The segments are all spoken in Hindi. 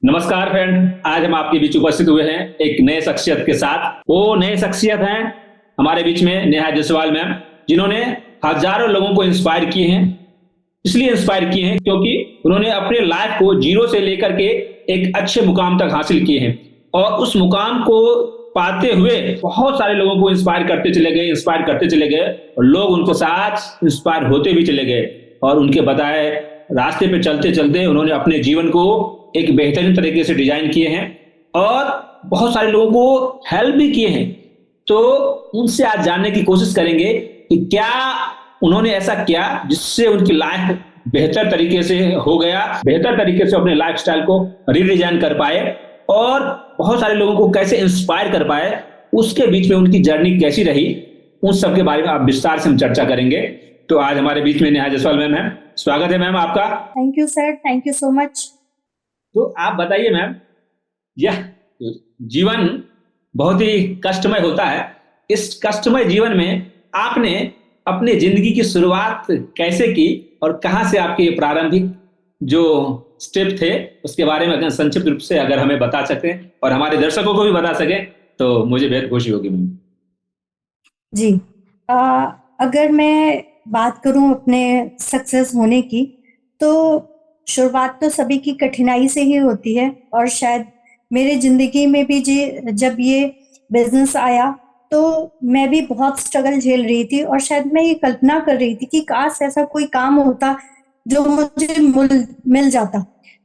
नमस्कार फ्रेंड, आज हम आपके बीच उपस्थित हुए हैं एक नए शख्सियत के साथ। वो नए शख्सियत हैं हमारे बीच में नेहा जायसवाल मैम, जिन्होंने हजारों लोगों को इंस्पायर किए हैं। इसलिए इंस्पायर किए हैं क्योंकि उन्होंने अपने लाइफ को जीरो से लेकर के एक अच्छे मुकाम तक हासिल किए हैं और उस मुकाम को पाते हुए बहुत सारे लोगों को इंस्पायर करते चले गए और लोग उनके साथ इंस्पायर होते भी चले गए और उनके बताए रास्ते पे चलते चलते उन्होंने अपने जीवन को एक बेहतरीन तरीके से डिजाइन किए हैं और बहुत सारे लोगों को हेल्प भी किए हैं। तो उनसे आज जानने की कोशिश करेंगे कि क्या उन्होंने ऐसा किया जिससे उनकी लाइफ बेहतर तरीके से हो गया, बेहतर तरीके से अपने लाइफस्टाइल को रीडिजाइन कर पाए और बहुत सारे लोगों को कैसे इंस्पायर कर पाए, उसके बीच में उनकी जर्नी कैसी रही, उन सब के बारे में आप विस्तार से हम चर्चा करेंगे। तो आज हमारे बीच में नेहा जायसवाल मैम है। स्वागत है मैम आपका। Thank you sir, thank you so much. तो आप बताइए मैम, यह जीवन बहुत ही कष्टमय होता है। इस कष्टमय जीवन में आपने अपने जिंदगी की शुरुआत कैसे की और कहां से आपके प्रारंभिक जो स्टेप थे उसके बारे में अगर संक्षिप्त रूप से अगर हमें बता सकें और हमारे दर्शकों को भी बता सकें तो मुझे बेहद खुशी होगी मैम। जी, अगर मैं बात करूं अपने सक्सेस होने की, तो शुरुआत तो सभी की कठिनाई से ही होती है और शायद मेरे ज़िंदगी में भी जब ये बिज़नेस आया तो मैं भी बहुत स्ट्रगल झेल रही थी और शायद मैं ये कल्पना कर रही थी कि काश ऐसा कोई काम होता जो मुझे मिल जाता।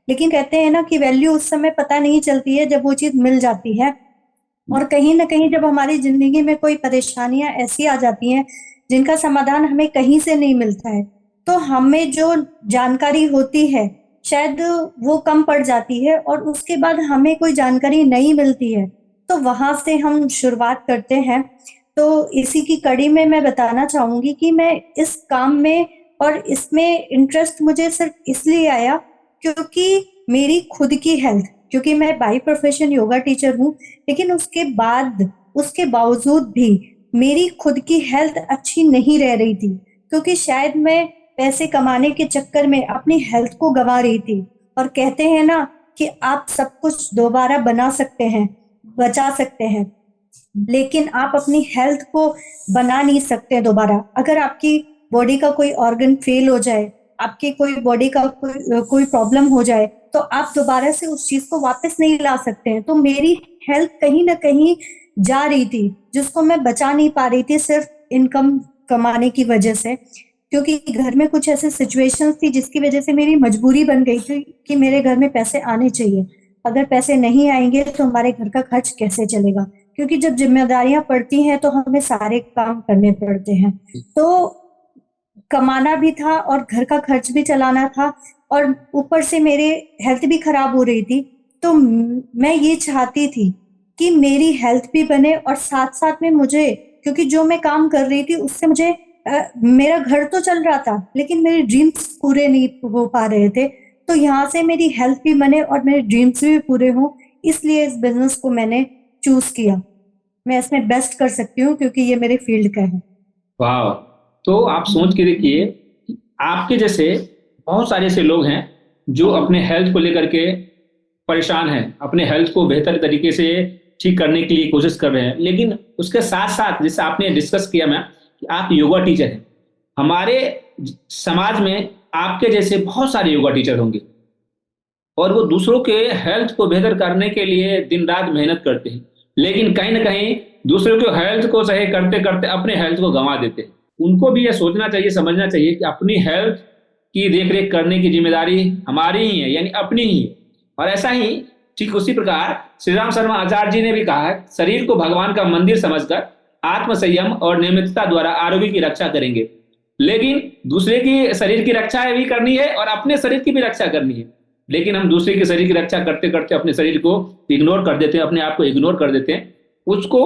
लेकिन कहते हैं ना कि वैल्यू उस समय पता नहीं चलती है जब वो चीज़ मिल जाती है। और कहीं न कहीं जब हमारी ज़िंदगी में कोई परेशानियाँ ऐसी आ जाती हैं, जिनका समाधान हमें कहीं से नहीं मिलता है, तो हमें जो जानकारी होती है, शायद वो कम पड़ जाती है और उसके बाद हमें कोई जानकारी नहीं मिलती है, तो वहाँ से हम शुरुआत करते हैं। तो इसी की कड़ी में मैं बताना चाहूँगी कि मैं इस काम में और इसमें इंटरेस्ट मुझे सिर्फ़ इसलिए आया क्योंकि मेरी खुद की हेल्थ, क्योंकि मैं बाय प्रोफ़ेशन योगा टीचर हूँ, लेकिन उसके बावजूद भी मेरी खुद की हेल्थ अच्छी नहीं रह रही थी, क्योंकि शायद मैं पैसे कमाने के चक्कर में अपनी हेल्थ को गँवा रही थी। और कहते हैं ना कि आप सब कुछ दोबारा बना सकते हैं, बचा सकते हैं, लेकिन आप अपनी हेल्थ को बना नहीं सकते दोबारा। अगर आपकी बॉडी का कोई ऑर्गन फेल हो जाए, आपकी कोई बॉडी का कोई प्रॉब्लम हो जाए, तो आप दोबारा से उस चीज़ को वापस नहीं ला सकते हैं। तो मेरी हेल्थ कहीं न कहीं जा रही थी, जिसको मैं बचा नहीं पा रही थी सिर्फ़ इनकम कमाने की वजह से। क्योंकि घर में कुछ ऐसी सिचुएशंस थी जिसकी वजह से मेरी मजबूरी बन गई थी कि मेरे घर में पैसे आने चाहिए। अगर पैसे नहीं आएँगे तो हमारे घर का खर्च कैसे चलेगा? क्योंकि जब ज़िम्मेदारियाँ पड़ती हैं तो हमें सारे काम करने पड़ते हैं। तो कमाना भी था और घर का खर्च भी चलाना था और ऊपर से मेरे हेल्थ भी खराब हो रही थी। तो मैं ये चाहती थी कि मेरी हेल्थ भी बने और साथ-साथ में मुझे, क्योंकि जो मैं काम कर रही थी उससे मुझे मेरा घर तो चल रहा था, लेकिन मेरे ड्रीम्स पूरे नहीं हो पा रहे थे। तो यहाँ से मेरी हेल्थ भी बने और मेरे ड्रीम्स भी पूरे हों, इसलिए इस बिज़नेस को मैंने चूज़ किया। मैं इसमें बेस्ट कर सकती हूँ क्योंकि ये मेरे फील्ड का है। वाह! तो आप सोच के देखिए कि आपके जैसे बहुत सारे ऐसे लोग हैं जो अपने हेल्थ को लेकर के परेशान हैं, अपने हेल्थ को बेहतर तरीके से ठीक करने के लिए कोशिश कर रहे हैं। लेकिन उसके साथ-साथ जैसे आपने डिस्कस किया मैम कि आप योगा टीचर हैं। हमारे समाज में आपके जैसे बहुत सारे योगा टीचर होंगे और वो दूसरों के हेल्थ को बेहतर करने के लिए दिन-रात मेहनत करते हैं। लेकिन कहीं न कहीं दूसरों के हेल्थ को सही करते-करते अपने हेल्थ को गँवा देते हैं। उनको भी ये सोचना चाहिए, समझना चाहिए कि अपनी हेल्थ की देख-रेख करने की ज़िम्मेदारी हमारी ही है, यानी अपनी ही है। और ऐसा ही ठीक उसी प्रकार श्री राम शर्मा आचार्य जी ने भी कहा है, शरीर को भगवान का मंदिर समझकर आत्म संयम और नियमितता द्वारा आरोग्य की रक्षा करेंगे। लेकिन दूसरे की शरीर की रक्षा भी करनी है और अपने शरीर की भी रक्षा करनी है। लेकिन हम दूसरे के शरीर की रक्षा करते-करते अपने शरीर को इग्नोर कर देते हैं, अपने आप को इग्नोर कर देते हैं। उसको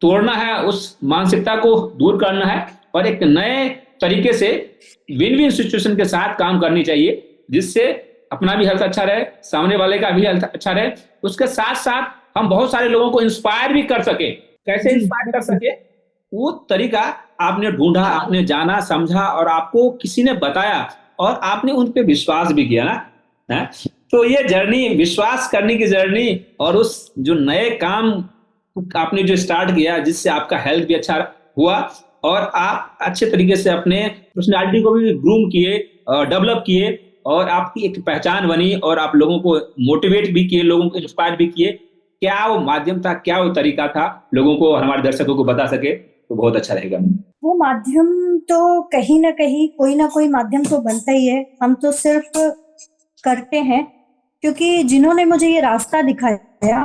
तोड़ना है, उस मानसिकता को दूर करना है और एक नए तरीके से विन-विन सिचुएशन के साथ काम करनी चाहिए, जिससे अपना भी हेल्थ अच्छा रहे, सामने वाले का भी हेल्थ अच्छा रहे। उसके साथ-साथ हम बहुत सारे लोगों को इंस्पायर भी कर सकें। कैसे जी, इंस्पायर कर बिल्कुल। सकें? वो तरीका आपने ढूँढा, आपने जाना, समझा और आपको किसी ने बताया और आपने उन पे विश्वास भी किया ना, हैं? तो ये जर्नी, विश्वास करने की जर्नी, और उस जो नए काम आपने जो स्टार्ट किया जिससे आपका हेल्थ भी अच्छा हुआ और आप अच्छे तरीके से अपने पर्सनालिटी को भी ग्रूम किए, डेवलप किए, और आपकी एक पहचान बनी और आप लोगों को मोटिवेट भी किए, लोगों को इंस्पायर भी किए। क्या वो माध्यम था, क्या वो तरीका था, लोगों को, हमारे दर्शकों को बता सके तो बहुत अच्छा रहेगा। वो माध्यम तो कहीं ना कहीं कोई ना कोई माध्यम तो बनता ही है, हम तो सिर्फ करते हैं, क्योंकि जिन्होंने मुझे ये रास्ता दिखाया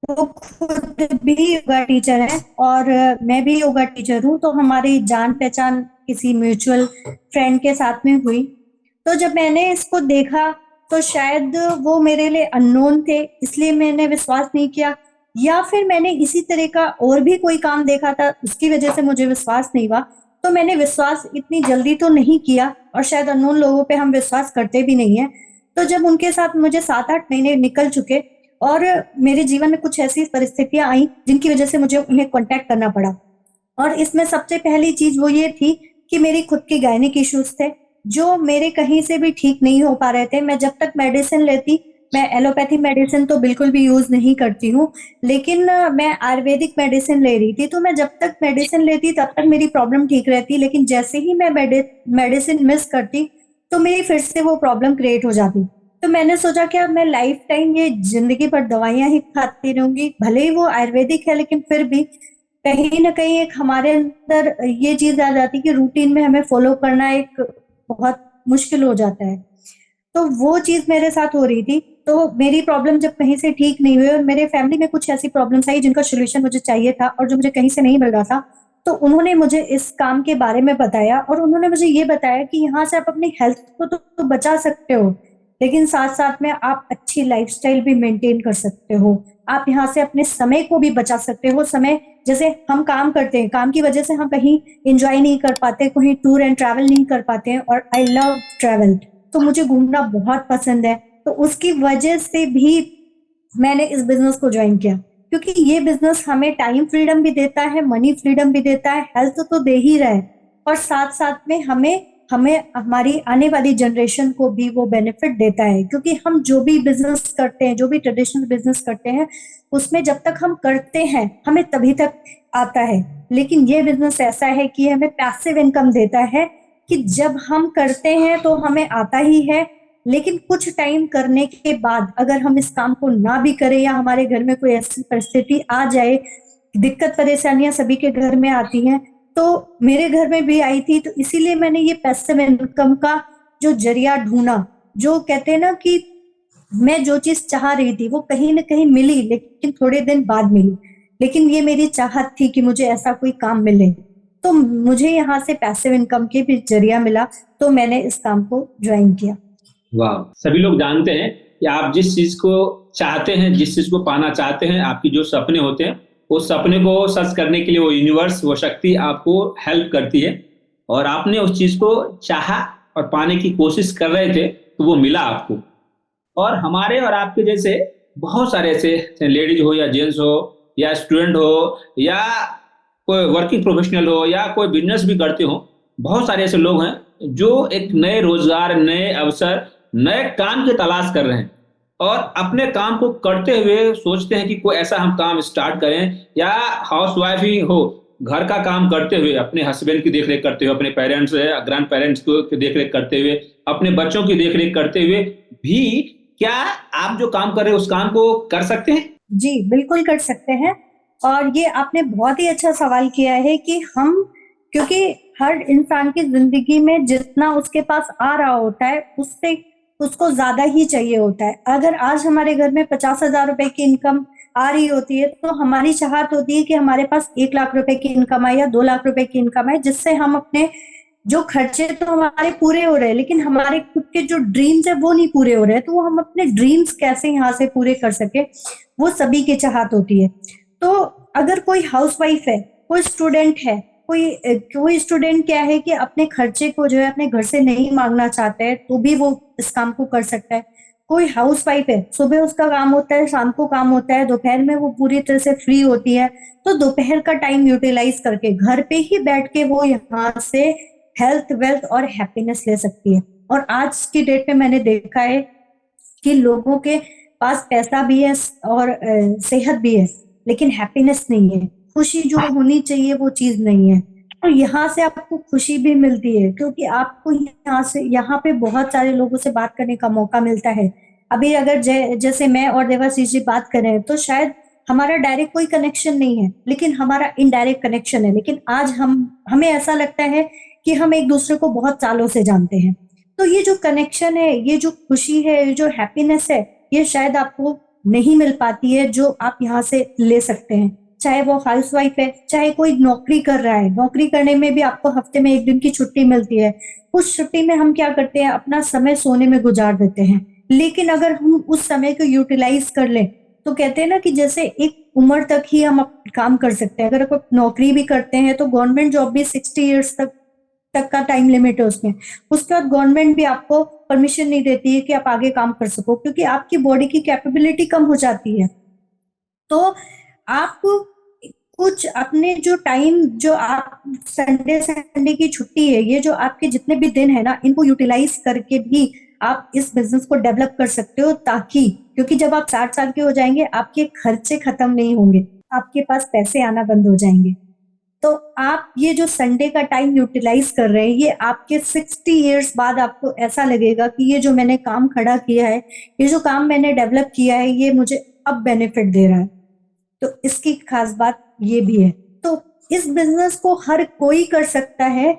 वो खुद भी योगा टीचर है और मैं भी योगा टीचर हूँ, तो हमारी जान पहचान किसी म्यूचुअल फ्रेंड के साथ में हुई। तो जब मैंने इसको देखा तो शायद वो मेरे लिए अननोन थे, इसलिए मैंने विश्वास नहीं किया, या फिर मैंने इसी तरह का और भी कोई काम देखा था उसकी वजह से मुझे विश्वास नहीं हुआ। तो मैंने विश्वास इतनी जल्दी तो नहीं किया, और शायद अननोन लोगों पे हम विश्वास करते भी नहीं है। तो जब उनके साथ मुझे 7-8 महीने निकल चुके और मेरे जीवन में कुछ ऐसी परिस्थितियां आई जिनकी वजह से मुझे उन्हें कांटेक्ट करना पड़ा, और इसमें सबसे पहली चीज वो ये थी कि मेरी खुद की गायनिक इश्यूज थे जो मेरे कहीं से भी ठीक नहीं हो पा रहे थे। मैं जब तक मेडिसिन लेती, मैं एलोपैथी मेडिसिन तो बिल्कुल भी यूज नहीं करती हूँ, लेकिन मैं आयुर्वेदिक मेडिसिन ले रही थी। तो मैं जब तक मेडिसिन लेती तब तक मेरी प्रॉब्लम ठीक रहती, लेकिन जैसे ही मैं मेडिसिन मिस करती तो मेरी फिर से वो प्रॉब्लम क्रिएट हो जाती। तो मैंने सोचा कि अब मैं लाइफ टाइम ये जिंदगी भर दवाइयां ही खाती रहूंगी, भले ही वो आयुर्वेदिक है, लेकिन फिर भी कहीं ना कहीं एक हमारे अंदर ये चीज आ जाती है कि रूटीन में हमें फॉलो करना एक बहुत मुश्किल हो जाता है। तो वो चीज मेरे साथ हो रही थी। तो मेरी प्रॉब्लम जब कहीं से ठीक नहीं हुई और मेरे फैमिली में कुछ ऐसी प्रॉब्लम्स आई जिनका सोल्यूशन मुझे चाहिए था और जो मुझे कहीं से नहीं मिल रहा था, तो उन्होंने मुझे इस काम के बारे में बताया और उन्होंने मुझे ये बताया कि यहाँ से आप अपनी हेल्थ को तो बचा सकते हो, लेकिन साथ साथ में आप अच्छी लाइफस्टाइल भी मेंटेन कर सकते हो। आप यहाँ से अपने समय को भी बचा सकते हो। समय, जैसे हम काम करते हैं, काम की वजह से हम कहीं एंजॉय नहीं कर पाते, कहीं टूर एंड ट्रैवल नहीं कर पाते हैं, और आई लव ट्रैवल, तो मुझे घूमना बहुत पसंद है। तो उसकी वजह से भी मैंने इस बिजनेस को ज्वाइन किया, क्योंकि ये बिजनेस हमें टाइम फ्रीडम भी देता है, मनी फ्रीडम भी देता है, हेल्थ तो दे ही रहा है, और साथ साथ में हमें हमें हमारी आने वाली जनरेशन को भी वो बेनिफिट देता है। क्योंकि हम जो भी बिजनेस करते हैं, जो भी ट्रेडिशनल बिजनेस करते हैं, उसमें जब तक हम करते हैं हमें तभी तक आता है, लेकिन ये बिजनेस ऐसा है कि हमें पैसिव इनकम देता है कि जब हम करते हैं तो हमें आता ही है, लेकिन कुछ टाइम करने के बाद अगर हम इस काम को ना भी करें या हमारे घर में कोई ऐसी परिस्थिति आ जाए, दिक्कत परेशानियां सभी के घर में आती हैं, तो मेरे घर में भी आई थी, तो इसीलिए मैंने ये पैसिव इनकम का जो जरिया ढूंढा। जो कहते हैं ना कि मैं जो चीज चाह रही थी वो कहीं ना कहीं मिली, लेकिन थोड़े दिन बाद मिली, लेकिन ये मेरी चाहत थी कि मुझे ऐसा कोई काम मिले, तो मुझे यहाँ से पैसिव इनकम के भी जरिया मिला, तो मैंने इस काम को ज्वाइन किया। वाह, सभी लोग जानते हैं कि आप जिस चीज को चाहते हैं, जिस चीज को पाना चाहते हैं, आपकी जो सपने होते हैं, उस सपने को सच करने के लिए वो यूनिवर्स, वो शक्ति आपको हेल्प करती है, और आपने उस चीज को चाहा और पाने की कोशिश कर रहे थे तो वो मिला आपको। और हमारे और आपके जैसे बहुत सारे ऐसे लेडीज हो या जेंट्स हो या स्टूडेंट हो या कोई वर्किंग प्रोफेशनल हो या कोई बिजनेस भी करते हो, बहुत सारे ऐसे लोग हैं जो एक नए रोजगार, नए अवसर, नए काम की तलाश कर रहे हैं, और अपने काम को करते हुए सोचते हैं कि कोई ऐसा हम काम स्टार्ट करें, या हाउस वाइफ ही हो, घर का काम करते हुए, अपने हस्बैंड की देखरेख करते हुए, अपने पेरेंट्स या ग्रैंड पेरेंट्स की देखरेख करते हुए, अपने बच्चों की देखरेख करते हुए भी, क्या आप जो काम कर रहे हैं उस काम को कर सकते हैं? जी, बिल्कुल कर सकते हैं। और ये आपने बहुत ही अच्छा सवाल किया है कि हम, क्योंकि हर इंसान की जिंदगी में जितना उसके पास आ रहा होता है उससे उसको ज्यादा ही चाहिए होता है। अगर आज हमारे घर में 50,000 रुपए की इनकम आ रही होती है, तो हमारी चाहत होती है कि हमारे पास 1 लाख रुपए की इनकम आए या 2 लाख रुपए की इनकम आए, जिससे हम अपने जो खर्चे तो हमारे पूरे हो रहे हैं, लेकिन हमारे खुद के जो ड्रीम्स है वो नहीं पूरे हो रहे हैं, तो वो हम अपने ड्रीम्स कैसे यहाँ से पूरे कर सके, वो सभी की चाहत होती है। तो अगर कोई हाउसवाइफ है, कोई स्टूडेंट है, कोई स्टूडेंट क्या है कि अपने खर्चे को जो है अपने घर से नहीं मांगना चाहता है, तो भी वो इस काम को कर सकता है। कोई हाउसवाइफ है, सुबह उसका काम होता है, शाम को काम होता है, दोपहर में वो पूरी तरह से फ्री होती है, तो दोपहर का टाइम यूटिलाइज करके घर पे ही बैठ के वो यहाँ से हेल्थ, वेल्थ और हैप्पीनेस ले सकती है। और आज की डेट में मैंने देखा है कि लोगों के पास पैसा भी है और सेहत भी है, लेकिन हैप्पीनेस नहीं है, खुशी जो होनी चाहिए वो चीज नहीं है। तो यहाँ से आपको खुशी भी मिलती है, क्योंकि आपको यहाँ पे बहुत सारे लोगों से बात करने का मौका मिलता है। अभी अगर जैसे मैं और देवाशीष जी बात कर रहे हैं, तो शायद हमारा डायरेक्ट कोई कनेक्शन नहीं है, लेकिन हमारा इनडायरेक्ट कनेक्शन है। लेकिन आज हमें ऐसा लगता है कि हम एक दूसरे को बहुत सालों से जानते हैं। तो ये जो कनेक्शन है, ये जो खुशी है, ये जो हैप्पीनेस है, ये शायद आपको नहीं मिल पाती है जो आप यहाँ से ले सकते हैं। चाहे वो हाउसवाइफ है, चाहे कोई नौकरी कर रहा है, नौकरी करने में भी आपको हफ्ते में 1 दिन की छुट्टी मिलती है। उस छुट्टी में हम क्या करते हैं, अपना समय सोने में गुजार देते हैं। लेकिन अगर हम उस समय को यूटिलाइज कर लें, तो कहते हैं ना कि जैसे एक उम्र तक ही हम काम कर सकते हैं। अगर आप नौकरी भी करते हैं तो गवर्नमेंट जॉब भी 60 ईयर्स तक का टाइम लिमिट है उसमें। उसके बाद गवर्नमेंट भी आपको परमिशन नहीं देती है कि आप आगे काम कर सको, क्योंकि आपकी बॉडी की कैपेबिलिटी कम हो जाती है। तो आप कुछ अपने जो टाइम, जो आप संडे की छुट्टी है, ये जो आपके जितने भी दिन है ना, इनको यूटिलाइज करके भी आप इस बिजनेस को डेवलप कर सकते हो, ताकि, क्योंकि जब आप 60 साल के हो जाएंगे, आपके खर्चे खत्म नहीं होंगे, आपके पास पैसे आना बंद हो जाएंगे। तो आप ये जो संडे का टाइम यूटिलाइज कर रहे हैं, ये आपके 60 इयर्स बाद आपको ऐसा लगेगा कि ये जो मैंने काम खड़ा किया है, ये जो काम मैंने डेवलप किया है, ये मुझे अब बेनिफिट दे रहा है। तो इसकी खास बात ये भी है। तो इस बिजनेस को हर कोई कर सकता है,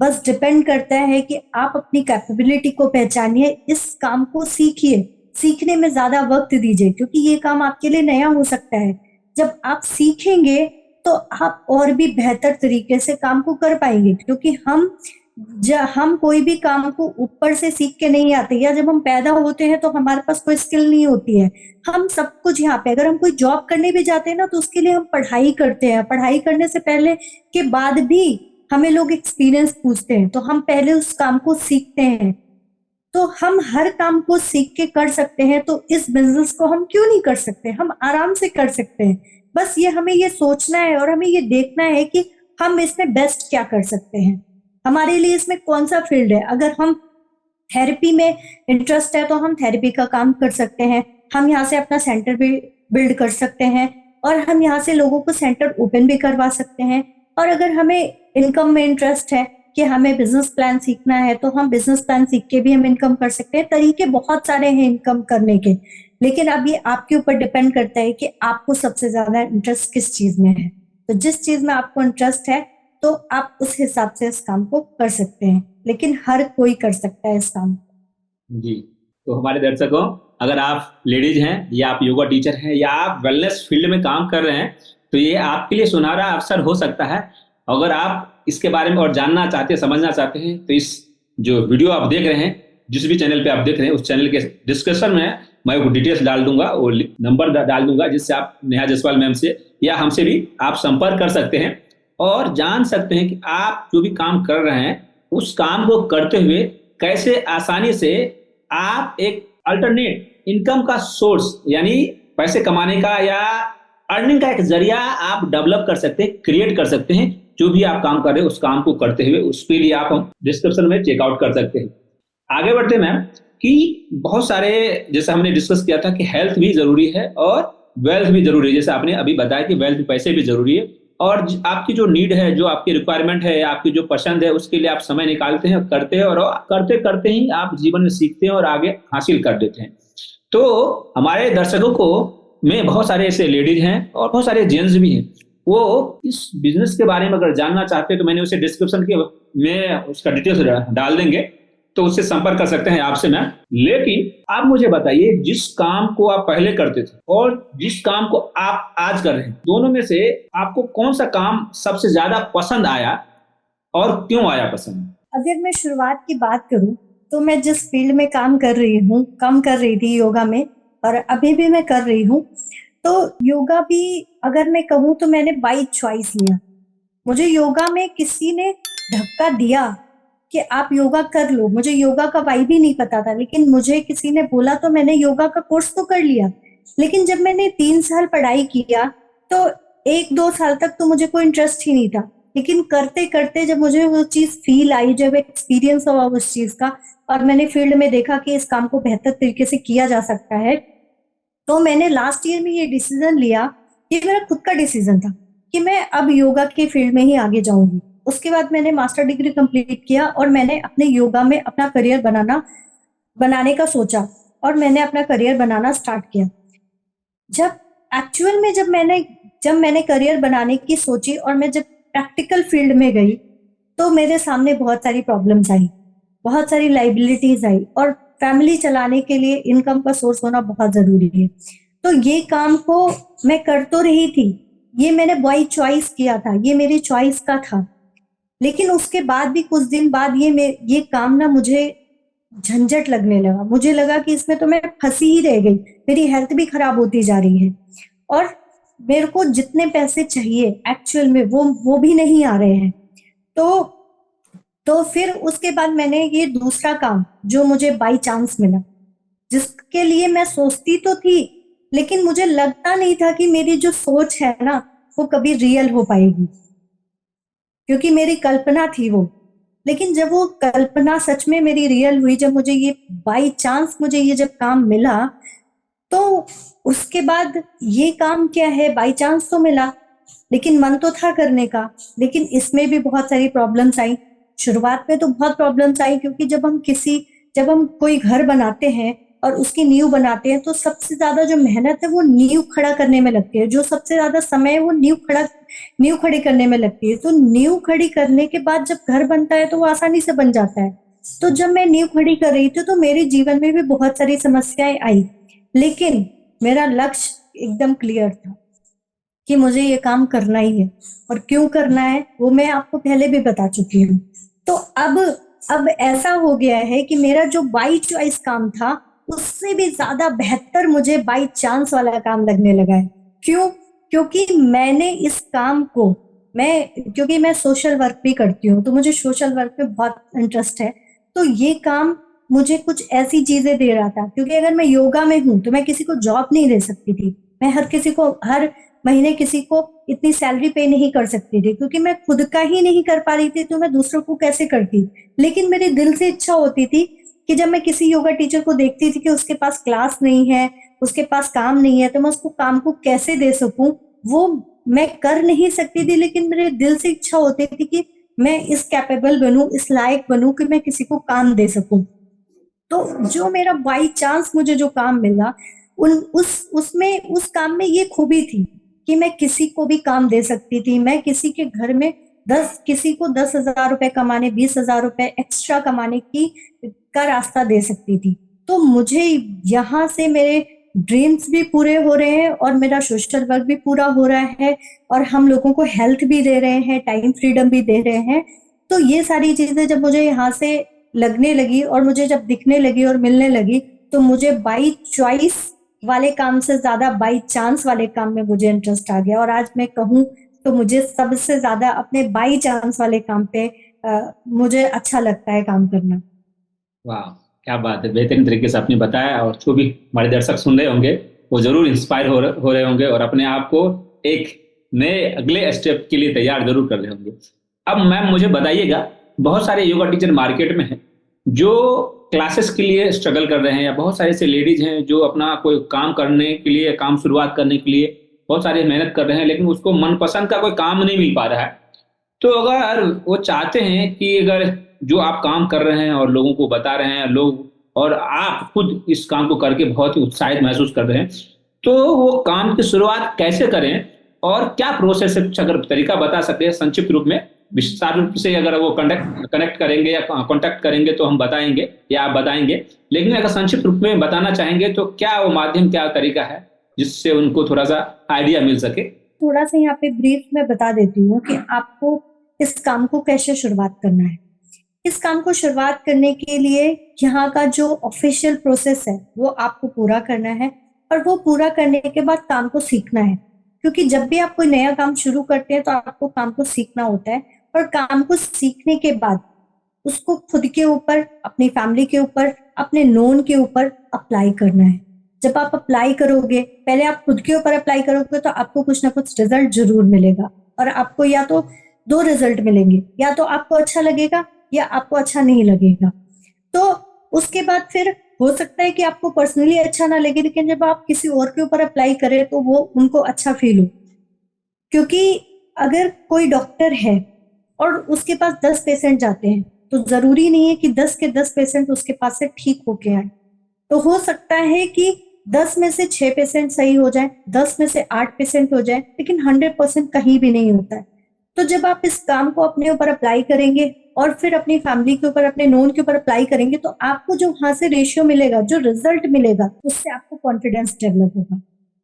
बस डिपेंड करता है कि आप अपनी कैपेबिलिटी को पहचानिए, इस काम को सीखिए, सीखने में ज्यादा वक्त दीजिए, क्योंकि ये काम आपके लिए नया हो सकता है। जब आप सीखेंगे तो आप और भी बेहतर तरीके से काम को कर पाएंगे, क्योंकि हम कोई भी काम को ऊपर से सीख के नहीं आते, या जब हम पैदा होते हैं तो हमारे पास कोई स्किल नहीं होती है। हम सब कुछ यहाँ पे, अगर हम कोई जॉब करने भी जाते हैं ना, तो उसके लिए हम पढ़ाई करते हैं। पढ़ाई करने से पहले के बाद भी हमें लोग एक्सपीरियंस पूछते हैं, तो हम पहले उस काम को सीखते हैं। तो हम हर काम को सीख के कर सकते हैं, तो इस बिजनेस को हम क्यों नहीं कर सकते, हम आराम से कर सकते हैं। बस ये हमें ये सोचना है और हमें ये देखना है कि हम इसमें बेस्ट क्या कर सकते हैं, हमारे लिए इसमें कौन सा फील्ड है। अगर हम थेरेपी में इंटरेस्ट है तो हम थेरेपी का काम कर सकते हैं, हम यहाँ से अपना सेंटर भी बिल्ड कर सकते हैं, और हम यहाँ से लोगों को सेंटर ओपन भी करवा सकते हैं। और अगर हमें इनकम में इंटरेस्ट है कि हमें बिजनेस प्लान सीखना है, तो हम बिजनेस प्लान सीख के भी हम इनकम कर सकते हैं। तरीके बहुत सारे हैं इनकम करने के, लेकिन अब ये आपके ऊपर डिपेंड करता है कि आपको सबसे ज्यादा इंटरेस्ट किस चीज में है। तो जिस चीज में आपको इंटरेस्ट है, तो आप उस हिसाब से इस काम को कर सकते हैं, लेकिन हर कोई कर सकता है इस काम को। जी, तो हमारे दर्शकों, अगर आप लेडीज हैं या आप योगा टीचर हैं या आप वेलनेस फील्ड में काम कर रहे हैं, तो ये आपके लिए सुनहरा अवसर हो सकता है। अगर आप इसके बारे में और जानना चाहते हैं, समझना चाहते हैं, तो इस जो वीडियो आप देख रहे हैं, जिस भी चैनल पे आप देख रहे हैं, उस चैनल के डिस्क्रिप्शन में मैं वो डिटेल्स डाल दूंगा, वो नंबर डाल दूंगा, जिससे आप नेहा जायसवाल मैम से या हमसे भी आप संपर्क कर सकते हैं और जान सकते हैं कि आप जो भी काम कर रहे हैं, उस काम को करते हुए कैसे आसानी से आप एक अल्टरनेट इनकम का सोर्स, यानी पैसे कमाने का या अर्निंग का एक जरिया आप डेवलप कर सकते हैं, क्रिएट कर सकते हैं। जो भी आप काम कर रहे हैं उस काम को करते हुए, उसके लिए आप हम डिस्क्रिप्शन में चेकआउट कर सकते हैं। आगे बढ़ते हैं मैम, कि बहुत सारे, जैसे हमने डिस्कस किया था कि हेल्थ भी जरूरी है और वेल्थ भी जरूरी है। जैसे आपने अभी बताया कि वेल्थ, पैसे भी जरूरी है, और आपकी जो नीड है, जो आपकी रिक्वायरमेंट है, आपकी जो पसंद है, उसके लिए आप समय निकालते हैं, करते हैं, और करते करते ही आप जीवन में सीखते हैं और आगे हासिल कर देते हैं। तो हमारे दर्शकों को में बहुत सारे ऐसे लेडीज हैं और बहुत सारे जेंट्स भी हैं, वो इस बिजनेस के बारे में अगर जानना चाहते हैं, तो मैंने उसे डिस्क्रिप्शन के में उसका डिटेल्स डाल देंगे, तो उससे संपर्क कर सकते हैं आपसे मैम। लेकिन आप मुझे बताइए, जिस काम को आप पहले करते थे और जिस काम को आप आज कर रहे हैं, दोनों में से आपको कौन सा काम सबसे ज्यादा पसंद आया और क्यों आया पसंद? अगर मैं शुरुआत की बात करूं, तो मैं जिस फील्ड में काम कर रही थी योगा में, और अभी भी मैं कर रही हूँ, तो योगा भी अगर मैं कहूँ तो मैंने बाई चॉइस लिया। मुझे योगा में किसी ने धक्का दिया कि आप योगा कर लो, मुझे योगा का वाई भी नहीं पता था, लेकिन मुझे किसी ने बोला तो मैंने योगा का कोर्स तो कर लिया। लेकिन जब मैंने 3 साल पढ़ाई किया, तो 1-2 साल तक तो मुझे कोई इंटरेस्ट ही नहीं था, लेकिन करते करते जब मुझे वो चीज फील आई, जब एक्सपीरियंस हुआ उस चीज का, और मैंने फील्ड में देखा कि इस काम को बेहतर तरीके से किया जा सकता है, तो मैंने लास्ट ईयर में ये डिसीजन लिया। ये मेरा खुद का डिसीजन था कि मैं अब योगा के फील्ड में ही आगे जाऊंगी। उसके बाद मैंने मास्टर डिग्री कंप्लीट किया और मैंने अपने योगा में अपना करियर बनाने का सोचा, और मैंने अपना करियर बनाना स्टार्ट किया। जब एक्चुअल में जब मैंने करियर बनाने की सोची और मैं जब प्रैक्टिकल फील्ड में गई, तो मेरे सामने बहुत सारी प्रॉब्लम्स आई, बहुत सारी लाइबिलिटीज आई, और फैमिली चलाने के लिए इनकम का सोर्स होना बहुत जरूरी है। तो ये काम को मैं कर तो रही थी, ये मैंने बाई चॉइस किया था, ये मेरी चॉइस का था। लेकिन उसके बाद भी कुछ दिन बाद ये काम ना मुझे झंझट लगने लगा। मुझे लगा कि इसमें तो मैं फंसी ही रह गई, मेरी हेल्थ भी खराब होती जा रही है, और मेरे को जितने पैसे चाहिए एक्चुअल में वो भी नहीं आ रहे हैं। तो फिर उसके बाद मैंने ये दूसरा काम जो मुझे बाई चांस मिला, जिसके लिए मैं सोचती तो थी, लेकिन मुझे लगता नहीं था कि मेरी जो सोच है ना वो कभी रियल हो पाएगी, क्योंकि मेरी कल्पना थी वो। लेकिन जब वो कल्पना सच में मेरी रियल हुई, जब मुझे ये बाई चांस मुझे ये जब काम मिला, तो उसके बाद ये काम क्या है, बाई चांस तो मिला, लेकिन मन तो था करने का। लेकिन इसमें भी बहुत सारी प्रॉब्लम्स आई। शुरुआत में तो बहुत प्रॉब्लम्स आई, क्योंकि जब हम कोई घर बनाते हैं और उसकी नींव बनाते हैं, तो सबसे ज्यादा जो मेहनत है वो नींव खड़ा करने में लगती है, जो सबसे ज्यादा समय है वो नींव खड़ी करने में लगती है। तो नींव खड़ी करने के बाद जब घर बनता है तो वो आसानी से बन जाता है। तो जब मैं नींव खड़ी कर रही थी, तो मेरे जीवन में भी बहुत सारी समस्याएं आई, लेकिन मेरा लक्ष्य एकदम क्लियर था कि मुझे ये काम करना ही है, और क्यों करना है वो मैं आपको पहले भी बता चुकी हूँ। तो अब ऐसा हो गया है कि मेरा जो बाई चॉइस काम था, उससे भी ज्यादा बेहतर मुझे बाई चांस वाला काम लगने लगा है। क्यों? क्योंकि मैंने इस काम को क्योंकि मैं सोशल वर्क भी करती हूँ, तो मुझे सोशल वर्क में बहुत इंटरेस्ट है। तो ये काम मुझे कुछ ऐसी चीजें दे रहा था, क्योंकि अगर मैं योगा में हूँ तो मैं किसी को जॉब नहीं दे सकती थी, मैं हर महीने किसी को इतनी सैलरी पे नहीं कर सकती थी, क्योंकि मैं खुद का ही नहीं कर पा रही थी, तो मैं दूसरों को कैसे करती। लेकिन मेरे दिल से इच्छा होती थी कि जब मैं किसी योगा टीचर को देखती थी कि उसके पास क्लास नहीं है, उसके पास काम नहीं है, तो मैं उसको काम को कैसे दे सकूं, वो मैं कर नहीं सकती थी। लेकिन मेरे दिल से इच्छा होती थी कि मैं इस कैपेबल बनूं, इस लायक बनूं कि मैं किसी को काम दे सकूं। तो जो मेरा बाई चांस मुझे जो काम मिला, उस काम में ये खूबी थी कि मैं किसी को भी काम दे सकती थी। मैं किसी को 10,000 रुपए कमाने, 20,000 रुपए एक्स्ट्रा कमाने का रास्ता दे सकती थी। तो मुझे यहाँ से मेरे ड्रीम्स भी पूरे हो रहे हैं, और मेरा सोशल वर्क भी पूरा हो रहा है, और हम लोगों को हेल्थ भी दे रहे हैं, टाइम फ्रीडम भी दे रहे हैं। तो ये सारी चीजें जब मुझे यहाँ से लगने लगी और मुझे जब दिखने लगी और मिलने लगी, तो मुझे बाई चॉइस वाले काम से ज्यादा बाई चांस वाले काम में मुझे इंटरेस्ट आ गया। और आज मैं कहूँ तो मुझे सबसे ज्यादा अपने बाई चांस वाले काम पे मुझे अच्छा लगता है काम करना। वाह, क्या बात है, बेहतरीन तरीके से आपने बताया, और जो भी हमारे दर्शक सुन रहे होंगे वो जरूर इंस्पायर हो रहे होंगे, और अपने आप को एक नए अगले स्टेप के लिए तैयार जरूर कर रहे होंगे। अब मैम मुझे बताइएगा, बहुत सारे योगा टीचर मार्केट में हैं जो क्लासेस के लिए स्ट्रगल कर रहे हैं, या बहुत सारे ऐसे लेडीज हैं जो अपना कोई काम करने के लिए, काम शुरुआत करने के लिए बहुत सारी मेहनत कर रहे हैं, लेकिन उसको मनपसंद का कोई काम नहीं मिल पा रहा है। तो अगर वो चाहते हैं कि अगर जो आप काम कर रहे हैं और लोगों को बता रहे हैं लोग, और आप खुद इस काम को करके बहुत ही उत्साहित महसूस कर रहे हैं, तो वो काम की शुरुआत कैसे करें, और क्या प्रोसेस है, कुछ अगर तरीका बता सकते हैं संक्षिप्त रूप में। विस्तार रूप से अगर वो कनेक्ट करेंगे या कांटेक्ट करेंगे तो हम बताएंगे या आप बताएंगे, लेकिन अगर संक्षिप्त रूप में बताना चाहेंगे तो क्या वो माध्यम, क्या तरीका है जिससे उनको थोड़ा सा आइडिया मिल सके। थोड़ा सा यहाँ पे ब्रीफ में बता देती हूँ कि आपको इस काम को कैसे शुरुआत करना है। इस काम को शुरुआत करने के लिए यहाँ का जो ऑफिशियल प्रोसेस है वो आपको पूरा करना है, और वो पूरा करने के बाद काम को सीखना है। क्योंकि जब भी आप कोई नया काम शुरू करते हैं तो आपको काम को सीखना होता है, और काम को सीखने के बाद उसको खुद के ऊपर, अपनी फैमिली के ऊपर, अपने नोन के ऊपर अप्लाई करना है। जब आप अप्लाई करोगे, पहले आप खुद के ऊपर अप्लाई करोगे, तो आपको कुछ ना कुछ रिजल्ट जरूर मिलेगा, और आपको या तो दो रिजल्ट मिलेंगे, या तो आपको अच्छा लगेगा या आपको अच्छा नहीं लगेगा। तो उसके बाद फिर हो सकता है कि आपको पर्सनली अच्छा ना लगे, लेकिन जब आप किसी और के ऊपर अप्लाई करें तो वो उनको अच्छा फील हो। क्योंकि अगर कोई डॉक्टर है और उसके पास 10 पेशेंट जाते हैं, तो जरूरी नहीं है कि 10 के 10 पेशेंट उसके पास से ठीक होके आए। तो हो सकता है कि 10 में से 6 पेशेंट सही हो जाए, 10 में से 8 पेशेंट हो जाए, लेकिन 100% कहीं भी नहीं होता है। तो जब आप इस काम को अपने ऊपर अप्लाई करेंगे और फिर अपनी फैमिली के ऊपर, अपने नोन के ऊपर अप्लाई करेंगे, तो आपको जो वहां से रेशियो मिलेगा, जो रिजल्ट मिलेगा, उससे आपको कॉन्फिडेंस डेवलप होगा।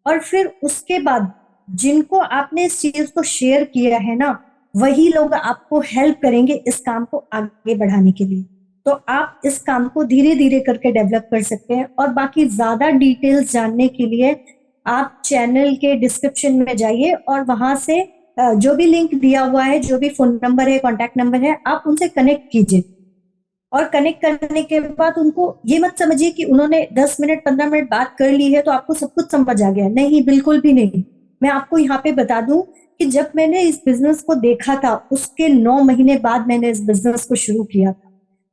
और फिर उसके बाद जिनको आपने इस चीज को शेयर किया है ना, वही लोग आपको हेल्प करेंगे इस काम को आगे बढ़ाने के लिए। तो आप इस काम को धीरे धीरे करके डेवलप कर सकते हैं। और बाकी ज्यादा डिटेल्स जानने के लिए आप चैनल के डिस्क्रिप्शन में जाइए और वहां से जो भी लिंक दिया हुआ है, जो भी फोन नंबर है, कॉन्टैक्ट नंबर है, आप उनसे कनेक्ट कीजिए। और कनेक्ट करने के बाद उनको ये मत समझिए कि उन्होंने 10 मिनट 15 मिनट बात कर ली है तो आपको सब कुछ समझ आ गया। नहीं, बिल्कुल भी नहीं। मैं आपको यहाँ पे बता दूं कि जब मैंने इस बिजनेस को देखा था, उसके 9 महीने बाद मैंने इस बिजनेस को शुरू किया था।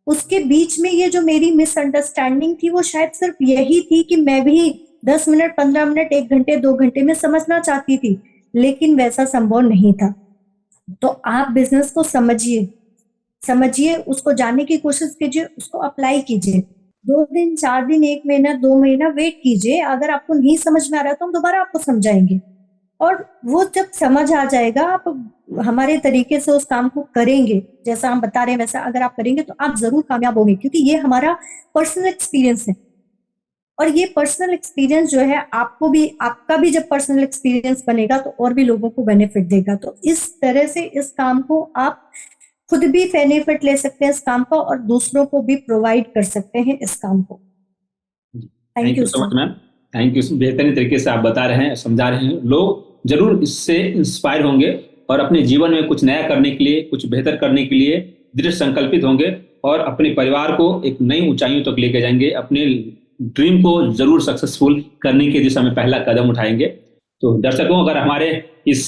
उसके बीच में ये जो मेरी मिसअंडरस्टैंडिंग थी, वो शायद सिर्फ यही थी कि मैं भी 10 मिनट 15 मिनट 1 घंटे 2 घंटे में समझना चाहती थी, लेकिन वैसा संभव नहीं था। तो आप बिजनेस को समझिए, समझिए, उसको जानने की कोशिश कीजिए, उसको अप्लाई कीजिए। 2 दिन 4 दिन 1 महीना 2 महीना वेट कीजिए। अगर आपको नहीं समझ में आ रहा है तो हम दोबारा आपको समझाएंगे। और वो जब समझ आ जाएगा, आप हमारे तरीके से उस काम को करेंगे, जैसा हम बता रहे हैं वैसा अगर आप करेंगे, तो आप जरूर कामयाब होंगे। क्योंकि ये हमारा पर्सनल एक्सपीरियंस है। और ये पर्सनल एक्सपीरियंस जो है, आपको भी, आपका भी जब पर्सनल एक्सपीरियंस बनेगा तो और भी लोगों को बेनिफिट देगा। तो इस तरह से इस काम को आप खुद भी बेनिफिट ले सकते हैं इस काम का, और दूसरों को भी प्रोवाइड कर सकते हैं इस काम को। Thank thank you you so sir. Much ma'am. Thank you. बेहतरीन तरीके से आप बता रहे हैं, समझा रहे हैं। लोग जरूर इससे इंस्पायर होंगे और अपने जीवन में कुछ नया करने के लिए, कुछ बेहतर करने के लिए दृढ़ संकल्पित होंगे और अपने परिवार को एक नई ऊंचाइयों तक लेके जाएंगे। अपने ड्रीम को जरूर सक्सेसफुल करने की दिशा में पहला कदम उठाएंगे। तो दर्शकों, अगर हमारे इस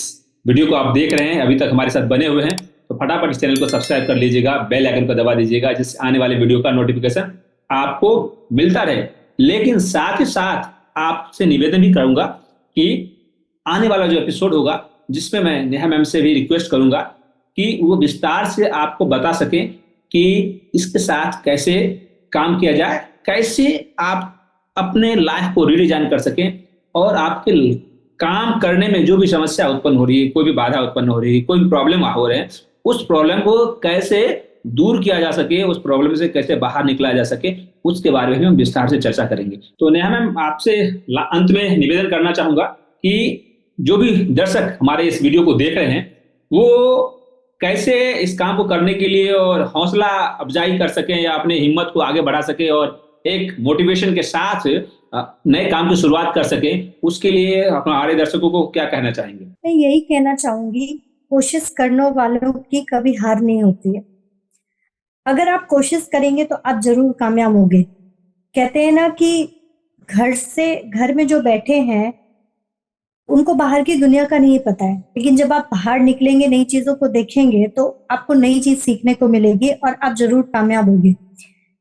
वीडियो को आप देख रहे हैं, अभी तक हमारे साथ बने हुए हैं, तो फटाफट इस चैनल को सब्सक्राइब कर लीजिएगा, बेल आइकन को दबा दीजिएगा, जिससे आने वाले वीडियो का नोटिफिकेशन आपको मिलता रहे। लेकिन साथ ही साथ आपसे निवेदन भी करूंगा कि आने वाला जो एपिसोड होगा, जिसमें मैं नेहा मैम से भी रिक्वेस्ट करूंगा कि वो विस्तार से आपको बता सकें कि इसके साथ कैसे काम किया जाए, कैसे आप अपने लाइफ को रिडिजाइन कर सकें और आपके काम करने में जो भी समस्या उत्पन्न हो रही है, कोई भी बाधा उत्पन्न हो रही है, कोई भी प्रॉब्लम हो रहे हैं, उस प्रॉब्लम को कैसे दूर किया जा सके, उस प्रॉब्लम से कैसे बाहर निकला जा सके, उसके बारे में हम विस्तार से चर्चा करेंगे। तो नेहा मैम, आपसे अंत में निवेदन करना चाहूंगा कि जो भी दर्शक हमारे इस वीडियो को देख रहे हैं, वो कैसे इस काम को करने के लिए और हौसला अफजाई कर सकें या अपने हिम्मत को आगे बढ़ा सके और एक मोटिवेशन के साथ नए काम की शुरुआत कर सके, उसके लिए हमारे दर्शकों को क्या कहना चाहेंगे? मैं यही कहना चाहूंगी, कोशिश करने वालों की कभी हार नहीं होती है। अगर आप कोशिश करेंगे तो आप जरूर कामयाब होंगे। कहते हैं ना कि घर में जो बैठे हैं, उनको बाहर की दुनिया का नहीं पता है, लेकिन जब आप बाहर निकलेंगे, नई चीजों को देखेंगे, तो आपको नई चीज सीखने को मिलेगी और आप जरूर कामयाब होंगे।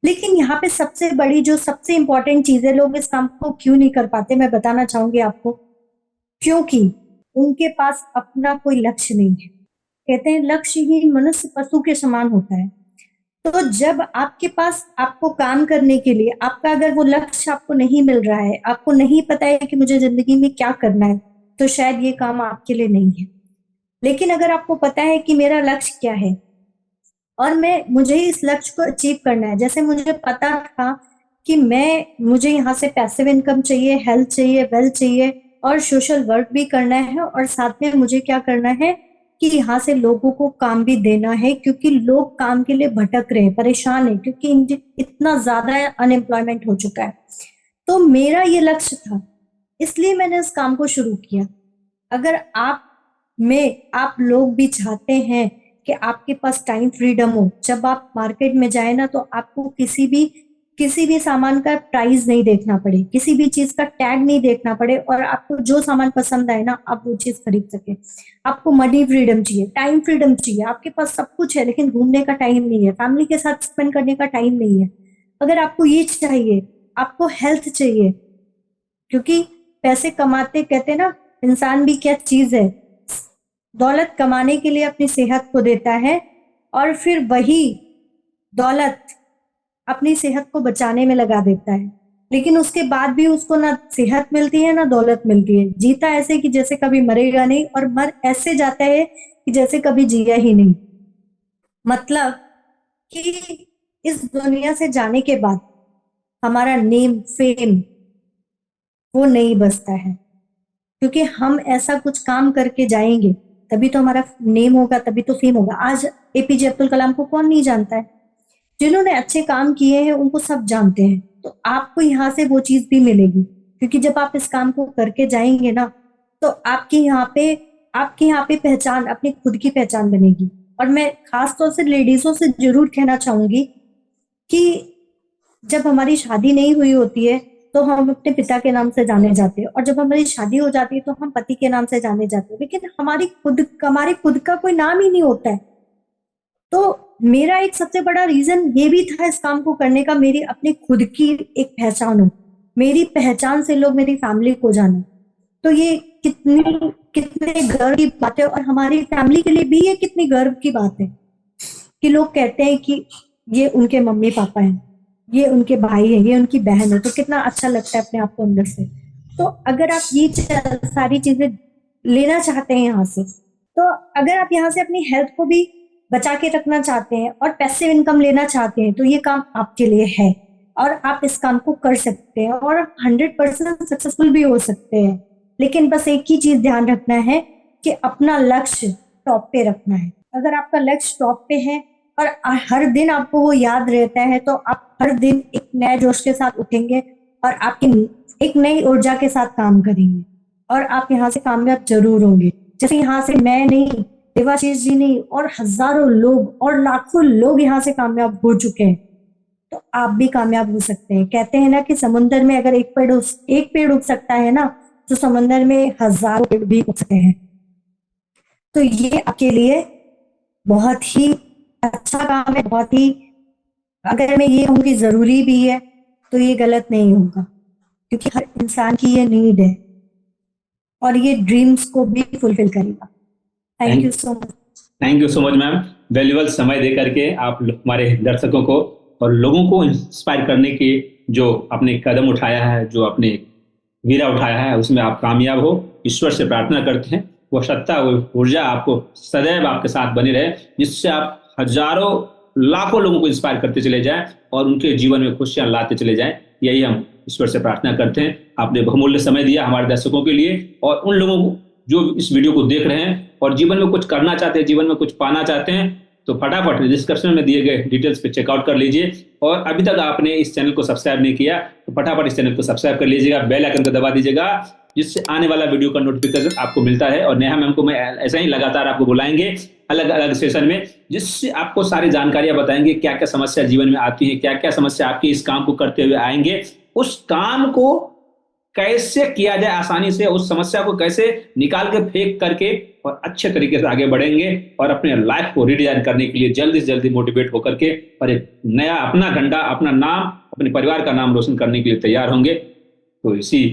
लेकिन यहाँ पे सबसे बड़ी, जो सबसे इंपॉर्टेंट चीज है, लोग इस काम को क्यों नहीं कर पाते, मैं बताना चाहूंगी आपको। क्योंकि उनके पास अपना कोई लक्ष्य नहीं है। कहते हैं लक्ष्यहीन मनुष्य पशु के समान होता है। तो जब आपके पास, आपको काम करने के लिए आपका अगर वो लक्ष्य आपको नहीं मिल रहा है, आपको नहीं पता है कि मुझे जिंदगी में क्या करना है, तो शायद ये काम आपके लिए नहीं है। लेकिन अगर आपको पता है कि मेरा लक्ष्य क्या है और मुझे इस लक्ष्य को अचीव करना है, जैसे मुझे पता था कि मुझे यहाँ से पैसिव इनकम चाहिए, हेल्थ चाहिए, वेल्थ चाहिए, और सोशल वर्क भी करना है, और साथ में मुझे क्या करना है कि यहाँ से लोगों को काम भी देना है, क्योंकि लोग काम के लिए भटक रहे हैं, परेशान है, क्योंकि इतना ज्यादा अनएम्प्लॉयमेंट हो चुका है। तो मेरा ये लक्ष्य था, इसलिए मैंने इस काम को शुरू किया। अगर आप लोग भी चाहते हैं कि आपके पास टाइम फ्रीडम हो, जब आप मार्केट में जाए ना, तो आपको किसी भी सामान का प्राइस नहीं देखना पड़े, किसी भी चीज का टैग नहीं देखना पड़े, और आपको जो सामान पसंद आए ना आप वो चीज खरीद सके। आपको मनी फ्रीडम चाहिए, टाइम फ्रीडम चाहिए, आपके पास सब कुछ है लेकिन घूमने का टाइम नहीं है, फैमिली के साथ स्पेंड करने का टाइम नहीं है। अगर आपको ये चाहिए, आपको हेल्थ चाहिए, क्योंकि पैसे कमाते, कहते हैं ना इंसान भी क्या चीज है, दौलत कमाने के लिए अपनी सेहत को देता है और फिर वही दौलत अपनी सेहत को बचाने में लगा देता है, लेकिन उसके बाद भी उसको ना सेहत मिलती है ना दौलत मिलती है। जीता ऐसे कि जैसे कभी मरेगा नहीं, और मर ऐसे जाता है कि जैसे कभी जिया ही नहीं। मतलब कि इस दुनिया से जाने के बाद हमारा नेम फेम वो नहीं बचता है, क्योंकि हम ऐसा कुछ काम करके जाएंगे तभी तो हमारा नेम होगा, तभी तो फेम होगा। आज एपीजे अब्दुल कलाम को कौन नहीं जानता है? जिन्होंने अच्छे काम किए हैं उनको सब जानते हैं। तो आपको यहाँ से वो चीज भी मिलेगी, क्योंकि जब आप इस काम को करके जाएंगे ना तो आपकी यहाँ पे पहचान, अपनी खुद की पहचान बनेगी। और मैं खास तौर से लेडीजों से जरूर कहना चाहूंगी कि जब हमारी शादी नहीं हुई होती है तो हम अपने पिता के नाम से जाने जाते हैं, और जब हमारी शादी हो जाती है तो हम पति के नाम से जाने जाते हैं, लेकिन हमारी खुद का कोई नाम ही नहीं होता है। तो मेरा एक सबसे बड़ा रीजन ये भी था इस काम को करने का, मेरी अपनी खुद की एक पहचान हो, मेरी पहचान से लोग मेरी फैमिली को जाने। तो ये कितने गर्व की बात है, और हमारी फैमिली के लिए भी ये कितनी गर्व की बात है कि लोग कहते हैं कि ये उनके मम्मी पापा हैं, ये उनके भाई है, ये उनकी बहन है। तो कितना अच्छा लगता है अपने आप को अंदर से। तो अगर आप ये सारी चीजें लेना चाहते हैं यहाँ से, तो अगर आप यहाँ से अपनी हेल्थ को भी बचा के रखना चाहते हैं और पैसिव इनकम लेना चाहते हैं तो ये काम आपके लिए है, और आप इस काम को कर सकते हैं और 100% सक्सेसफुल भी हो सकते हैं। लेकिन बस एक ही चीज ध्यान रखना है कि अपना लक्ष्य टॉप पे रखना है। अगर आपका लक्ष्य टॉप पे है और हर दिन आपको वो याद रहता है तो आप हर दिन एक नए जोश के साथ उठेंगे और आपकी एक नई ऊर्जा के साथ काम करेंगे, और आप यहाँ से कामयाब जरूर होंगे। जैसे यहाँ से मैं नहीं, देवाशीष जी नहीं, और हजारों लोग और लाखों लोग यहाँ से कामयाब हो चुके हैं, तो आप भी कामयाब हो सकते हैं। कहते हैं ना कि समुद्र में अगर एक पेड़ उग सकता है ना, तो समुद्र में हजारों पेड़ भी उग सकते हैं। तो ये आपके लिए बहुत ही अच्छा काम है, बहुत ही, अगर मैं ये कहूँ कि जरूरी भी है तो ये गलत नहीं होगा, क्योंकि हर इंसान की ये नीड है और ये ड्रीम्स को भी फुलफिल करेगा। Thank you so much. Thank you so much ma'am, valuable समय दे करके आप हमारे दर्शकों को और लोगों को इंस्पायर करने की जो आपने कदम उठाया है, जो आपने वीरा उठाया है, उसमें आप कामयाब हो। ईश्वर से प्रार्थना करते हैं वो सत्ता, वो ऊर्जा आपको सदैव आपके साथ बनी रहे, जिससे आप हजारों लाखों लोगों को इंस्पायर करते चले जाएं और उनके जीवन में खुशियां लाते चले जाएं। यही हम ईश्वर से प्रार्थना करते हैं। आपने बहुमूल्य समय दिया हमारे दर्शकों के लिए, और उन लोगों को जो इस वीडियो को देख रहे हैं और जीवन में कुछ करना चाहते हैं, जीवन में कुछ पाना चाहते हैं, तो फटाफट डिस्क्रिप्शन में दिए गए डिटेल्स पे चेकआउट कर लीजिए। और अभी तक आपने इस चैनल को सब्सक्राइब नहीं किया तो फटाफट इस चैनल को सब्सक्राइब कर लीजिएगा, बेल आइकन को दबा दीजिएगा, जिससे आने वाला वीडियो का नोटिफिकेशन आपको मिलता है। और नेहा मैम को मैं ऐसा ही लगातार आपको बुलाएंगे अलग अलग सेशन में, जिससे आपको सारी जानकारियां बताएंगे, क्या क्या समस्या जीवन में आती है, क्या क्या समस्या आपकी इस काम को करते हुए आएंगे, उस काम को कैसे किया जाए आसानी से, उस समस्या को कैसे निकाल के फेंक करके और अच्छे तरीके से आगे बढ़ेंगे और अपने लाइफ को रिडिजाइन करने के लिए जल्दी से जल्दी मोटिवेट होकर के और एक नया अपना झंडा, अपना नाम, अपने परिवार का नाम रोशन करने के लिए तैयार होंगे। तो इसी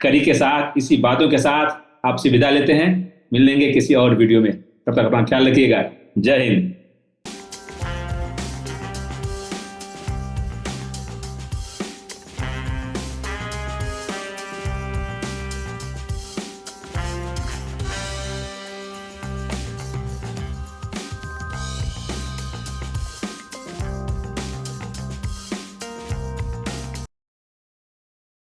कड़ी के साथ, इसी बातों के साथ आपसे विदा लेते हैं। मिलेंगे किसी और वीडियो में, तब तक अपना ख्याल रखिएगा। जय हिंद।